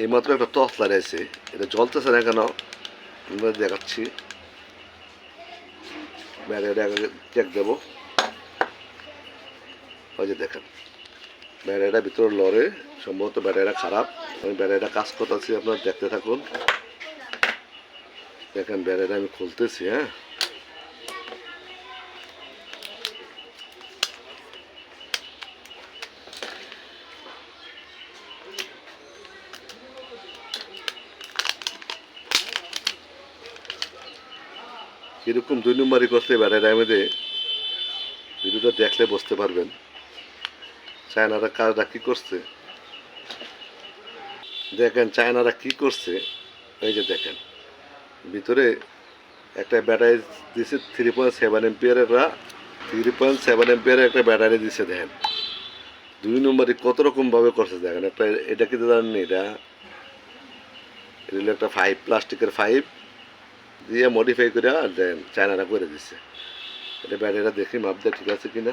এইমাত্র একটা টর্চ লাগাইছে, এটা জ্বলতেছে না কেন আমরা দেখাচ্ছি। ব্যাটারিটা চেক দেবো। ওই যে দেখেন ব্যাটারিটা ভিতরে লড়ে, সম্ভবত ব্যাটারিটা খারাপ। আমি ব্যাটারিটা কাজ করতেছি, আপনারা দেখতে থাকুন। দেখেন ব্যাটারিটা আমি খুলতেছি। হ্যাঁ, কিরকম 2 নম্বরই করছে ব্যাটারিটা মধ্যে, ভিডিওটা দেখলে বুঝতে পারবেন চায়নারা কাজটা কী করছে। দেখেন চায়নারা কি করছে। এই যে দেখেন ভিতরে একটা ব্যাটারি দিছে 3.7 এম্পিয়ারের, 3.7 এম্পিয়ারের একটা ব্যাটারি দিছে। দেখেন 2 নম্বরই কত রকমভাবে করছে। দেখেন একটা, এটা কিন্তু জানেন এটা হলো একটা পাইপ, প্লাস্টিকের পাইপ দিয়ে মডিফাই করে দেন চায়নারা করে দিচ্ছে। এটা ব্যাটারিটা দেখি মাপ দেয় ঠিক আছে কিনা।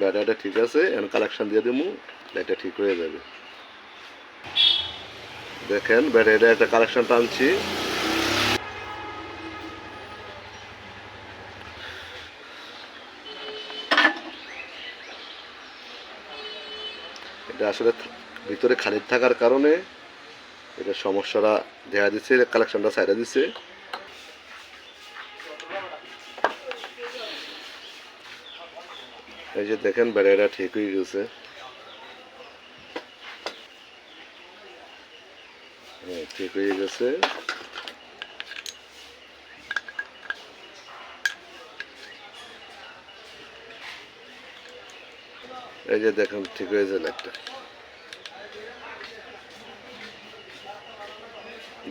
ব্যাটারিটা ঠিক আছে, এখন কালেকশন দিয়ে দেবো, এটা ঠিক হয়ে যাবে। দেখেন ব্যাটারিটা একটা কালেকশন টানছি। এটা আসলে ভিতরে খালি থাকার কারণে এটা সমস্যাটা দেখা দিচ্ছে, কালেকশনটা সাইডে দিচ্ছে। এই যে দেখেন ব্যাটারিটা ঠিক হয়ে গেছে। হ্যাঁ, ঠিক হয়ে গেছে। এই যে দেখেন ঠিক হয়েছে লাইটটা।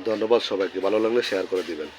ধন্যবাদ সবাইকে, ভালো লাগলে শেয়ার করে দিবেন।